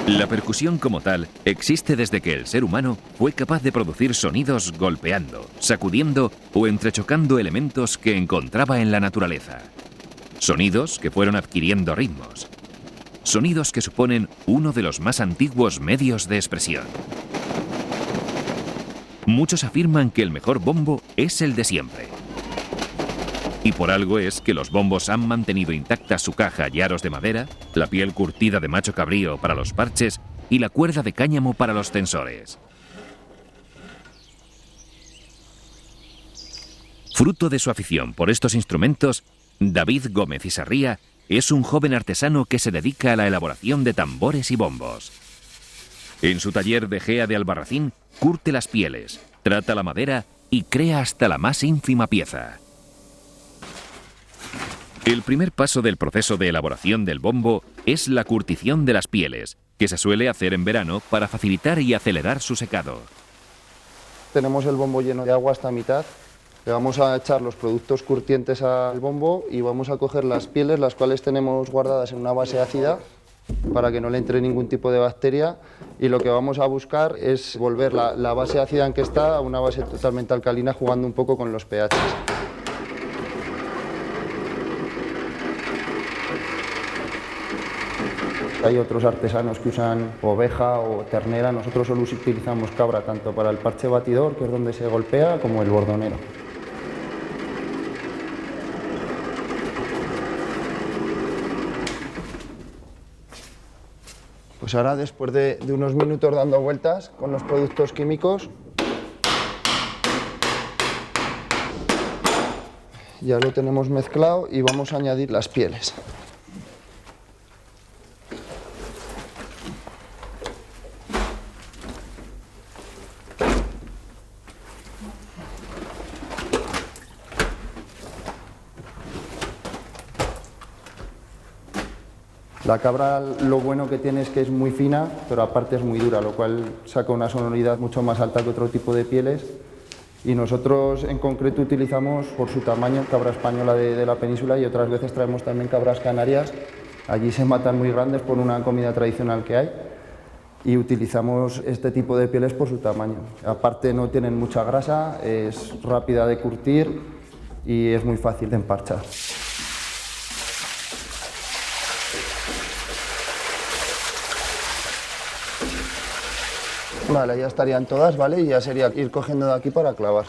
La percusión como tal existe desde que el ser humano fue capaz de producir sonidos golpeando, sacudiendo o entrechocando elementos que encontraba en la naturaleza. Sonidos que fueron adquiriendo ritmos. Sonidos que suponen uno de los más antiguos medios de expresión. Muchos afirman que el mejor bombo es el de siempre. Y por algo es que los bombos han mantenido intacta su caja y aros de madera, la piel curtida de macho cabrío para los parches y la cuerda de cáñamo para los tensores. Fruto de su afición por estos instrumentos, David Gómez y Sarría es un joven artesano que se dedica a la elaboración de tambores y bombos. En su taller de Gea de Albarracín, curte las pieles, trata la madera y crea hasta la más ínfima pieza. El primer paso del proceso de elaboración del bombo es la curtición de las pieles, que se suele hacer en verano para facilitar y acelerar su secado. Tenemos el bombo lleno de agua hasta mitad. Le vamos a echar los productos curtientes al bombo y vamos a coger las pieles, las cuales tenemos guardadas en una base ácida para que no le entre ningún tipo de bacteria, y lo que vamos a buscar es volver la base ácida en que está a una base totalmente alcalina, jugando un poco con los pHs. Hay otros artesanos que usan oveja o ternera, nosotros solo utilizamos cabra tanto para el parche batidor, que es donde se golpea, como el bordonero. Pues ahora, después de unos minutos dando vueltas con los productos químicos, ya lo tenemos mezclado y vamos a añadir las pieles. La cabra, lo bueno que tiene es que es muy fina, pero aparte es muy dura, lo cual saca una sonoridad mucho más alta que otro tipo de pieles. Y nosotros en concreto utilizamos, por su tamaño, cabra española de la península, y otras veces traemos también cabras canarias. Allí se matan muy grandes por una comida tradicional que hay, y utilizamos este tipo de pieles por su tamaño. Aparte no tienen mucha grasa, es rápida de curtir y es muy fácil de emparchar. Vale, ya estarían todas, ¿vale? Y ya sería ir cogiendo de aquí para clavar.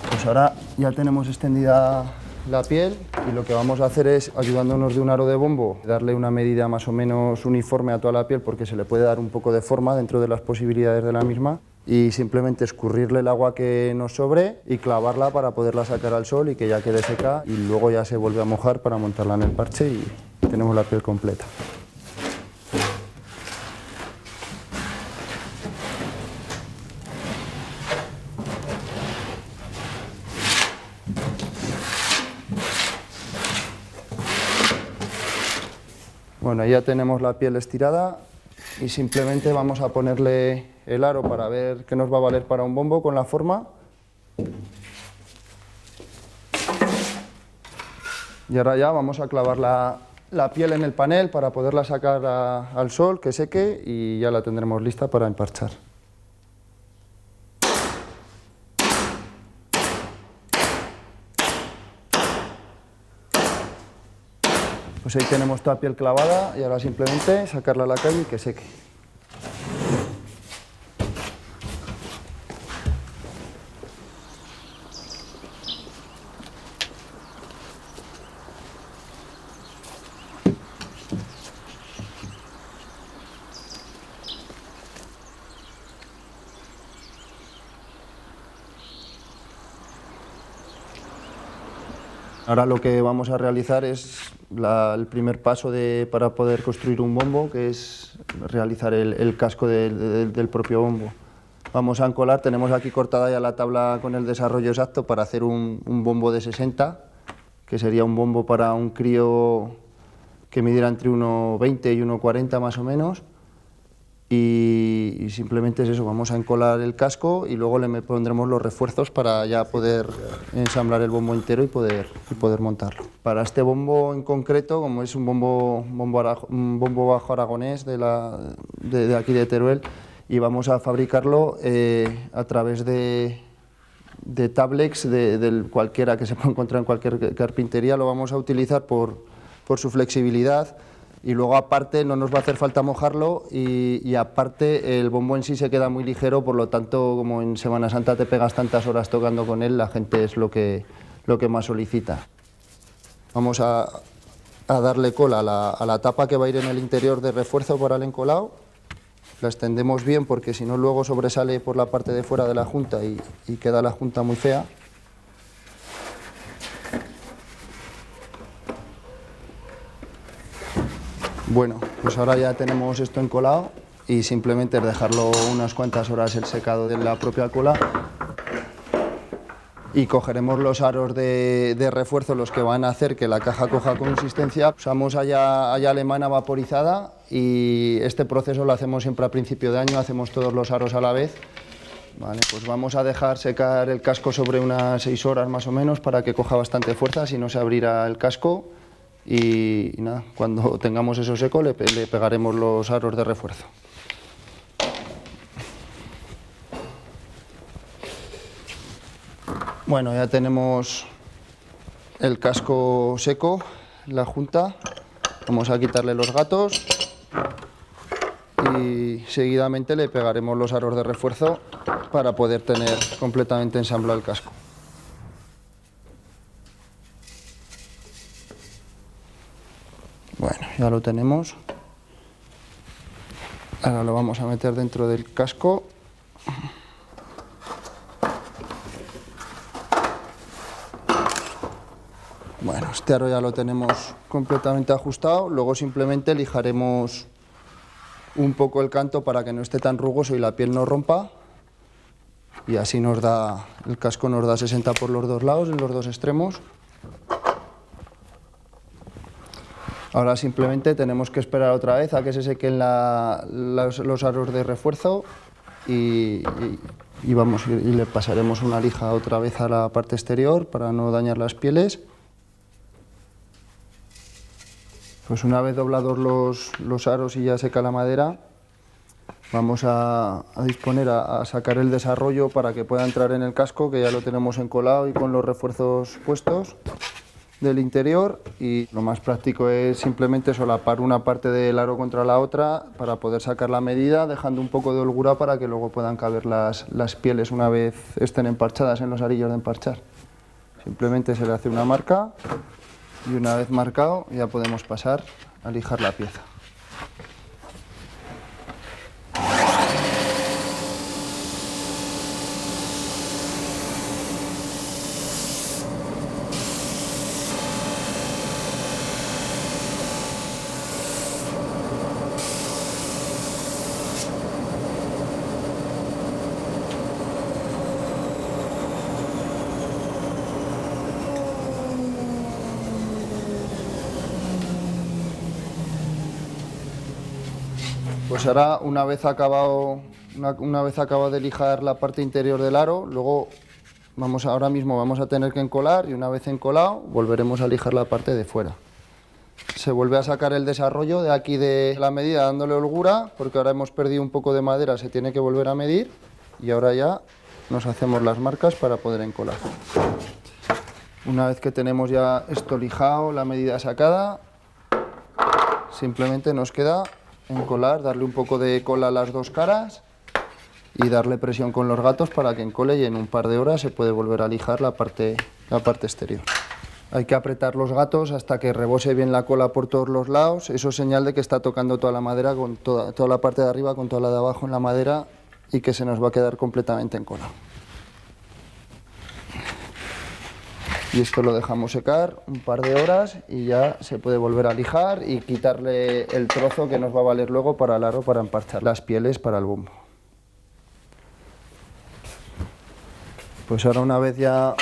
Pues ahora ya tenemos extendida la piel, y lo que vamos a hacer es, ayudándonos de un aro de bombo, darle una medida más o menos uniforme a toda la piel, porque se le puede dar un poco de forma dentro de las posibilidades de la misma, y simplemente escurrirle el agua que nos sobre y clavarla para poderla sacar al sol y que ya quede seca, y luego ya se vuelve a mojar para montarla en el parche y tenemos la piel completa. Bueno, ya tenemos la piel estirada y simplemente vamos a ponerle el aro para ver qué nos va a valer para un bombo con la forma. Y ahora ya vamos a clavar la piel en el panel para poderla sacar al sol, que seque, y ya la tendremos lista para emparchar. Pues ahí tenemos toda la piel clavada y ahora simplemente sacarla a la calle y que seque. Ahora lo que vamos a realizar es el primer paso para poder construir un bombo, que es realizar el casco del propio bombo. Vamos a encolar, tenemos aquí cortada ya la tabla con el desarrollo exacto para hacer un bombo de 60, que sería un bombo para un crío que midiera entre 1,20 y 1,40 más o menos. y simplemente es eso, vamos a encolar el casco y luego le pondremos los refuerzos para ya poder ensamblar el bombo entero y poder montarlo. Para este bombo en concreto, como es un bombo bajo aragonés de aquí de Teruel, y vamos a fabricarlo a través de tablex, cualquiera que se pueda encontrar en cualquier carpintería. Lo vamos a utilizar por su flexibilidad. Y luego aparte no nos va a hacer falta mojarlo y aparte el bombo en sí se queda muy ligero, por lo tanto como en Semana Santa te pegas tantas horas tocando con él, la gente es lo que más solicita. Vamos a darle cola a la tapa que va a ir en el interior de refuerzo para el encolado. La extendemos bien porque si no luego sobresale por la parte de fuera de la junta y queda la junta muy fea. Bueno, pues ahora ya tenemos esto encolado y simplemente es dejarlo unas cuantas horas el secado de la propia cola y cogeremos los aros de refuerzo, los que van a hacer que la caja coja consistencia. Usamos haya alemana vaporizada y este proceso lo hacemos siempre a principio de año, hacemos todos los aros a la vez. Vale, pues vamos a dejar secar el casco sobre unas 6 horas más o menos para que coja bastante fuerza, si no se abrirá el casco. Y nada, cuando tengamos eso seco le pegaremos los aros de refuerzo. Bueno, ya tenemos el casco seco, la junta. Vamos a quitarle los gatos y seguidamente le pegaremos los aros de refuerzo para poder tener completamente ensamblado el casco. Bueno, ya lo tenemos. Ahora lo vamos a meter dentro del casco. Bueno, este aro ya lo tenemos completamente ajustado. Luego simplemente lijaremos un poco el canto para que no esté tan rugoso y la piel no rompa. Y así el casco nos da 60 por los dos lados, en los dos extremos. Ahora simplemente tenemos que esperar otra vez a que se sequen los aros de refuerzo y le pasaremos una lija otra vez a la parte exterior para no dañar las pieles. Pues una vez doblados los aros y ya seca la madera, vamos a disponer a sacar el desarrollo para que pueda entrar en el casco, que ya lo tenemos encolado y con los refuerzos puestos del interior, y lo más práctico es simplemente solapar una parte del aro contra la otra para poder sacar la medida, dejando un poco de holgura para que luego puedan caber las pieles una vez estén emparchadas en los arillos de emparchar. Simplemente se le hace una marca y una vez marcado ya podemos pasar a lijar la pieza. Pues ahora, una vez acabado de lijar la parte interior del aro, luego ahora mismo vamos a tener que encolar, y una vez encolado volveremos a lijar la parte de fuera. Se vuelve a sacar el desarrollo de aquí de la medida dándole holgura, porque ahora hemos perdido un poco de madera, se tiene que volver a medir y ahora ya nos hacemos las marcas para poder encolar. Una vez que tenemos ya esto lijado, la medida sacada, simplemente nos queda encolar, darle un poco de cola a las dos caras y darle presión con los gatos para que encole, y en un par de horas se puede volver a lijar la parte exterior. Hay que apretar los gatos hasta que rebose bien la cola por todos los lados. Eso es señal de que está tocando toda la madera, con toda la parte de arriba con toda la de abajo en la madera, y que se nos va a quedar completamente encolado. Y esto lo dejamos secar un par de horas y ya se puede volver a lijar y quitarle el trozo que nos va a valer luego para el aro, para emparchar las pieles para el bombo. Pues ahora, una vez ya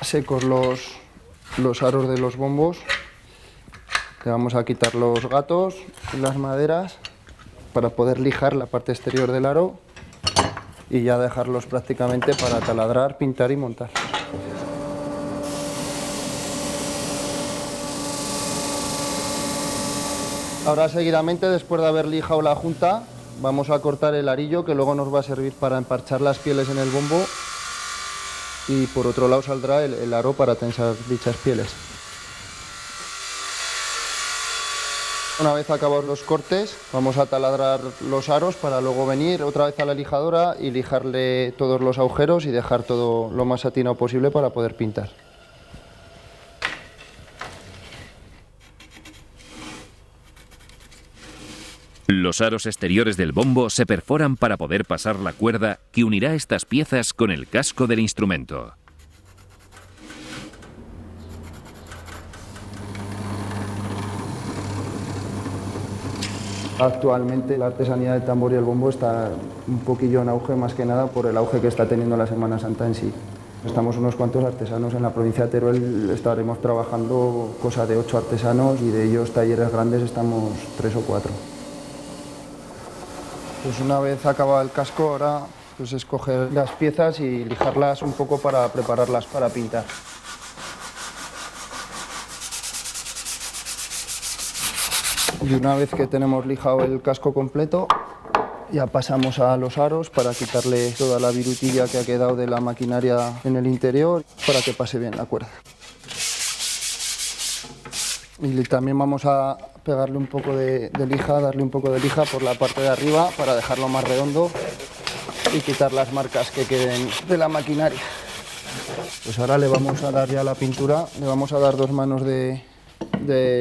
secos los aros de los bombos, le vamos a quitar los gatos y las maderas para poder lijar la parte exterior del aro y ya dejarlos prácticamente para taladrar, pintar y montar. Ahora seguidamente, después de haber lijado la junta, vamos a cortar el arillo que luego nos va a servir para emparchar las pieles en el bombo y por otro lado saldrá el aro para tensar dichas pieles. Una vez acabados los cortes, vamos a taladrar los aros para luego venir otra vez a la lijadora y lijarle todos los agujeros y dejar todo lo más satinado posible para poder pintar. Los aros exteriores del bombo se perforan para poder pasar la cuerda que unirá estas piezas con el casco del instrumento. Actualmente la artesanía del tambor y el bombo está un poquillo en auge, más que nada por el auge que está teniendo la Semana Santa en sí. Estamos unos cuantos artesanos en la provincia de Teruel, estaremos trabajando cosa de 8 artesanos y de ellos talleres grandes estamos 3 o 4. Pues una vez acabado el casco, ahora pues es coger las piezas y lijarlas un poco para prepararlas para pintar. Y una vez que tenemos lijado el casco completo, ya pasamos a los aros para quitarle toda la virutilla que ha quedado de la maquinaria en el interior para que pase bien la cuerda. Y también vamos a pegarle un poco de lija, darle un poco de lija por la parte de arriba para dejarlo más redondo y quitar las marcas que queden de la maquinaria. Pues ahora le vamos a dar ya la pintura, le vamos a dar 2 manos de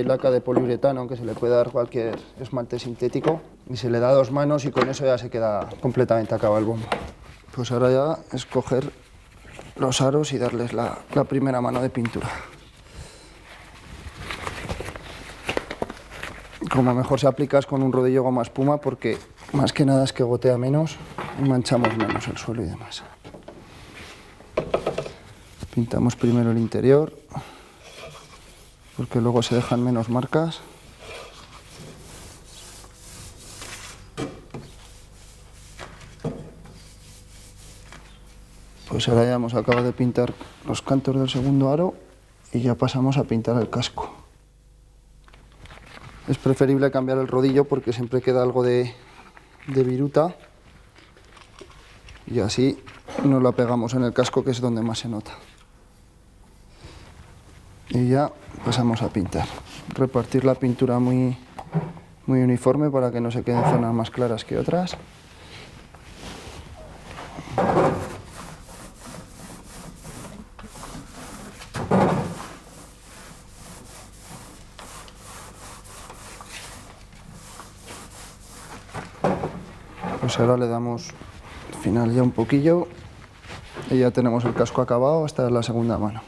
laca de poliuretano, aunque se le puede dar cualquier esmalte sintético, y se le da 2 manos y con eso ya se queda completamente acabado el bombo. Pues ahora ya es coger los aros y darles la primera mano de pintura. Como mejor se aplica es con un rodillo goma espuma, porque más que nada es que gotea menos y manchamos menos el suelo y demás. Pintamos primero el interior, porque luego se dejan menos marcas. Pues ahora ya hemos acabado de pintar los cantos del segundo aro y ya pasamos a pintar el casco. Es preferible cambiar el rodillo porque siempre queda algo de viruta y así nos la pegamos en el casco, que es donde más se nota. Y ya pasamos a pintar. Repartir la pintura muy uniforme para que no se queden zonas más claras que otras. Pues ahora le damos al final ya un poquillo y ya tenemos el casco acabado hasta la segunda mano.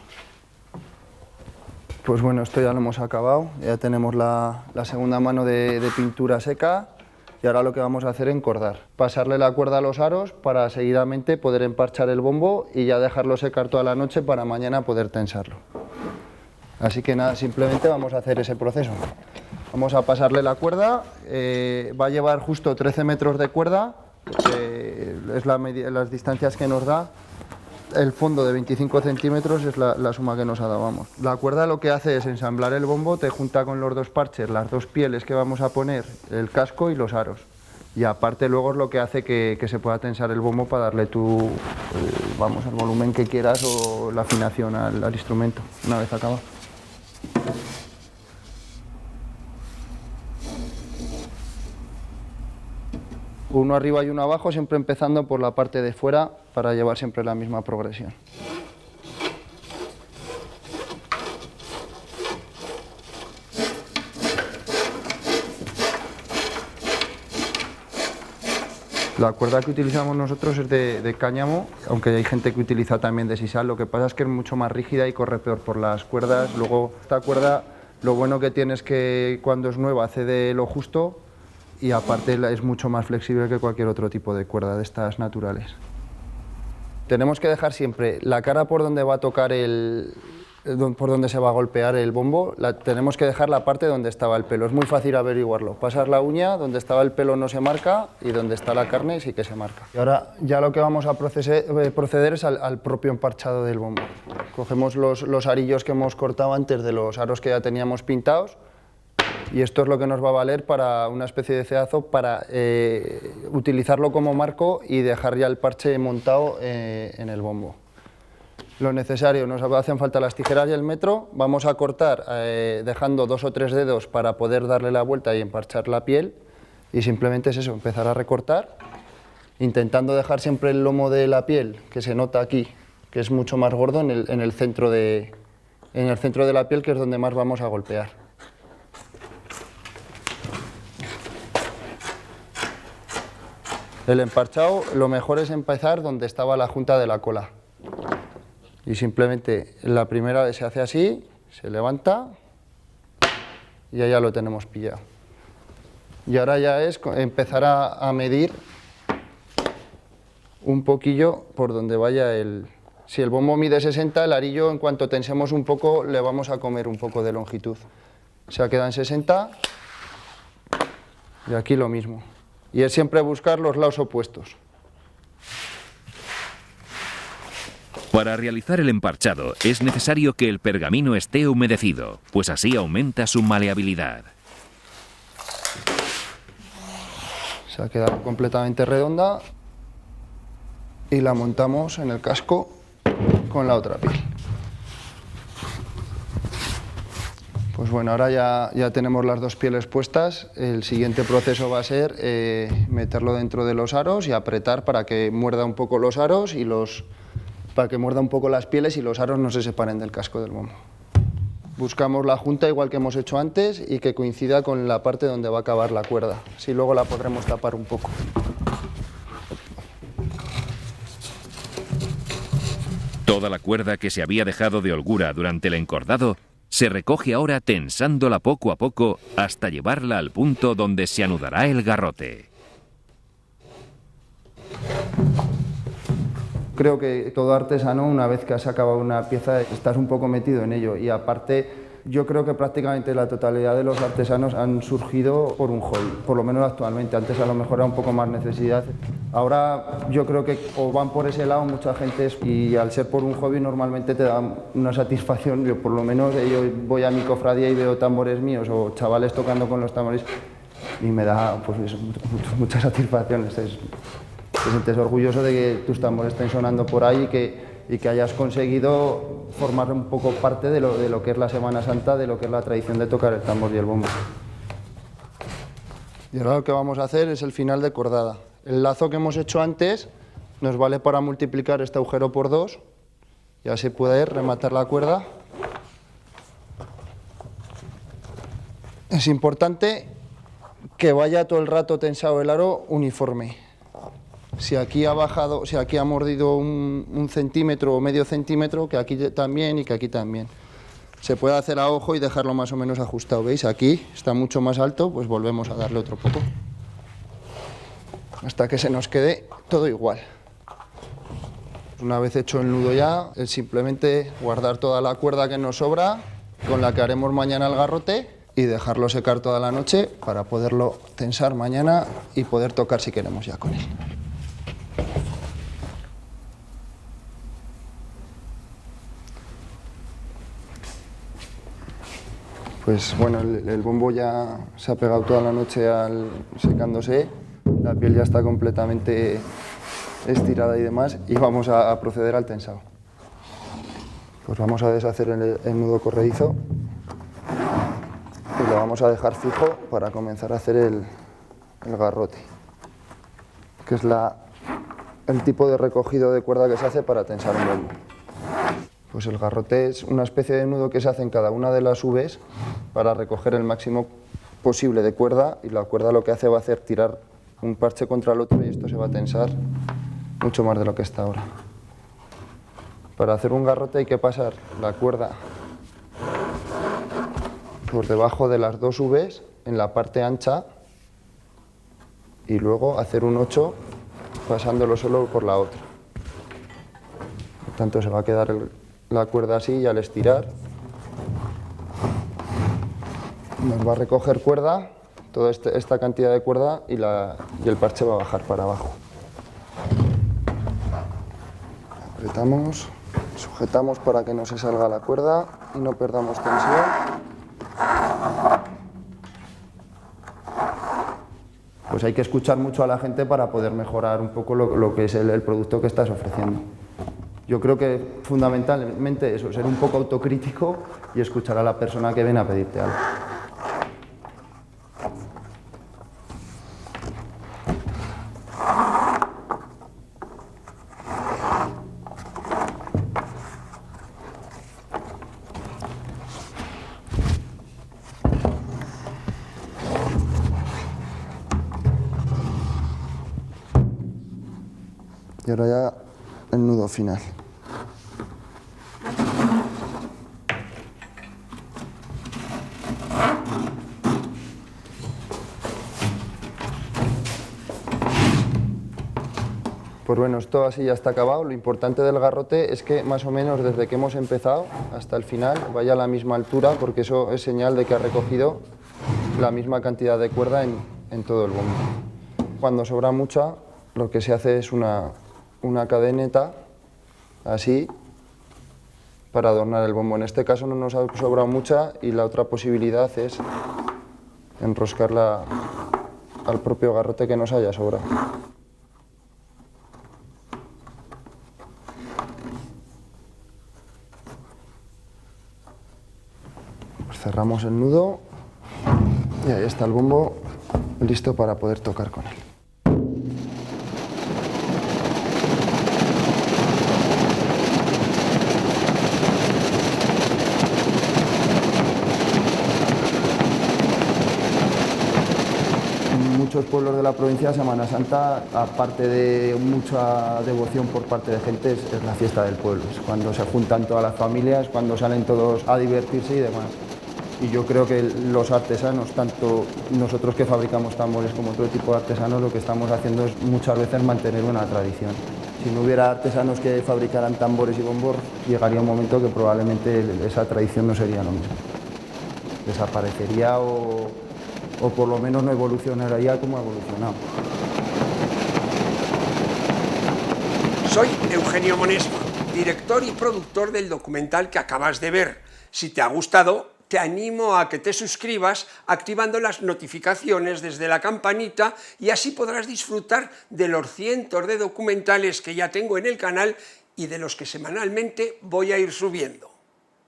Pues bueno, esto ya lo hemos acabado, ya tenemos la segunda mano de pintura seca y ahora lo que vamos a hacer es encordar. Pasarle la cuerda a los aros para seguidamente poder emparchar el bombo y ya dejarlo secar toda la noche para mañana poder tensarlo. Así que nada, simplemente vamos a hacer ese proceso. Vamos a pasarle la cuerda, va a llevar justo 13 metros de cuerda, es las distancias que nos da. El fondo de 25 centímetros es la suma que nos ha dado, vamos. La cuerda lo que hace es ensamblar el bombo, te junta con los 2 parches, las 2 pieles que vamos a poner, el casco y los aros. Y aparte luego es lo que hace que se pueda tensar el bombo para darle el volumen que quieras o la afinación al instrumento, una vez acabado. Uno arriba y uno abajo, siempre empezando por la parte de fuera para llevar siempre la misma progresión. La cuerda que utilizamos nosotros es de cáñamo, aunque hay gente que utiliza también de sisal. Lo que pasa es que es mucho más rígida y corre peor por las cuerdas. Luego esta cuerda, lo bueno que tiene es que cuando es nueva hace de lo justo y aparte es mucho más flexible que cualquier otro tipo de cuerda de estas naturales. Tenemos que dejar siempre la cara por donde va a tocar el por donde se va a golpear el bombo, tenemos que dejar la parte donde estaba el pelo. Es muy fácil averiguarlo. Pasas la uña, donde estaba el pelo no se marca y donde está la carne sí que se marca. Y ahora ya lo que vamos a proceder es al propio emparchado del bombo. Cogemos los arillos que hemos cortado antes de los aros que ya teníamos pintados y esto es lo que nos va a valer para una especie de cedazo para utilizarlo como marco y dejar ya el parche montado en el bombo. Lo necesario, nos hacen falta las tijeras y el metro, vamos a cortar dejando 2 o 3 dedos para poder darle la vuelta y emparchar la piel y simplemente es eso, empezar a recortar, intentando dejar siempre el lomo de la piel, que se nota aquí, que es mucho más gordo en el centro de la piel, que es donde más vamos a golpear. El emparchado, lo mejor es empezar donde estaba la junta de la cola. Y simplemente la primera vez se hace así, se levanta y ya lo tenemos pillado. Y ahora ya es empezar a medir un poquillo por donde vaya el... Si el bombo mide 60, el arillo en cuanto tensemos un poco le vamos a comer un poco de longitud. Se ha quedado en 60 y aquí lo mismo. Y es siempre buscar los lados opuestos. Para realizar el emparchado es necesario que el pergamino esté humedecido, pues así aumenta su maleabilidad. Se ha quedado completamente redonda y la montamos en el casco con la otra piel. Pues bueno, ahora ya tenemos las dos pieles puestas. El siguiente proceso va a ser meterlo dentro de los aros y apretar para que muerda un poco los aros y para que muerda un poco las pieles y los aros no se separen del casco del bombo. Buscamos la junta igual que hemos hecho antes y que coincida con la parte donde va a acabar la cuerda. Así luego la podremos tapar un poco. Toda la cuerda que se había dejado de holgura durante el encordado se recoge ahora tensándola poco a poco hasta llevarla al punto donde se anudará el garrote. Creo que todo artesano, una vez que has acabado una pieza, estás un poco metido en ello. Y aparte, yo creo que prácticamente la totalidad de los artesanos han surgido por un hobby, por lo menos actualmente. Antes a lo mejor era un poco más necesidad. Ahora yo creo que o van por ese lado mucha gente y al ser por un hobby normalmente te da una satisfacción. Yo por lo menos yo voy a mi cofradía y veo tambores míos o chavales tocando con los tambores y me da pues eso, mucha satisfacción. Te sientes orgulloso de que tus tambores estén sonando por ahí y que hayas conseguido formar un poco parte de lo que es la Semana Santa, de lo que es la tradición de tocar el tambor y el bombo. Y ahora lo que vamos a hacer es el final de cordada. El lazo que hemos hecho antes nos vale para multiplicar este agujero por 2, ya se puede rematar la cuerda. Es importante que vaya todo el rato tensado el aro uniforme. Si aquí ha bajado, si aquí ha mordido un centímetro o medio centímetro, que aquí también y que aquí también. Se puede hacer a ojo y dejarlo más o menos ajustado. ¿Veis? Aquí está mucho más alto, pues volvemos a darle otro poco. Hasta que se nos quede todo igual. Una vez hecho el nudo ya, es simplemente guardar toda la cuerda que nos sobra, con la que haremos mañana el garrote, y dejarlo secar toda la noche para poderlo tensar mañana y poder tocar si queremos ya con él. Pues bueno, el bombo ya se ha pegado toda la noche secándose, la piel ya está completamente estirada y demás, y vamos a proceder al tensado. Pues vamos a deshacer el nudo corredizo y lo vamos a dejar fijo para comenzar a hacer el garrote, que es el tipo de recogido de cuerda que se hace para tensar un bombo. Pues el garrote es una especie de nudo que se hace en cada una de las Vs para recoger el máximo posible de cuerda, y la cuerda lo que hace va a hacer tirar un parche contra el otro y esto se va a tensar mucho más de lo que está ahora. Para hacer un garrote hay que pasar la cuerda por debajo de las dos Vs en la parte ancha y luego hacer un 8 pasándolo solo por la otra. Por tanto se va a quedar la cuerda así y al estirar nos va a recoger cuerda, toda esta cantidad de cuerda y el parche va a bajar para abajo. Apretamos, sujetamos para que no se salga la cuerda y no perdamos tensión. Pues hay que escuchar mucho a la gente para poder mejorar un poco lo que es el producto que estás ofreciendo. Yo creo que fundamentalmente eso, ser un poco autocrítico y escuchar a la persona que viene a pedirte algo. Y ahora ya el nudo final. Pues bueno, esto así ya está acabado. Lo importante del garrote es que más o menos desde que hemos empezado hasta el final vaya a la misma altura, porque eso es señal de que ha recogido la misma cantidad de cuerda en todo el bombo. Cuando sobra mucha, lo que se hace es una cadeneta así para adornar el bombo. En este caso no nos ha sobrado mucha y la otra posibilidad es enroscarla al propio garrote que nos haya sobrado. Pues cerramos el nudo y ahí está el bombo listo para poder tocar con él. En muchos pueblos de la provincia, Semana Santa, aparte de mucha devoción por parte de gente, es la fiesta del pueblo. Es cuando se juntan todas las familias, cuando salen todos a divertirse y demás. Y yo creo que los artesanos, tanto nosotros que fabricamos tambores como otro tipo de artesanos, lo que estamos haciendo es muchas veces mantener una tradición. Si no hubiera artesanos que fabricaran tambores y bombos, llegaría un momento que probablemente esa tradición no sería lo mismo. Desaparecería o por lo menos no evolucionaría como ha evolucionado. Soy Eugenio Monesma, director y productor del documental que acabas de ver. Si te ha gustado, te animo a que te suscribas activando las notificaciones desde la campanita y así podrás disfrutar de los cientos de documentales que ya tengo en el canal y de los que semanalmente voy a ir subiendo.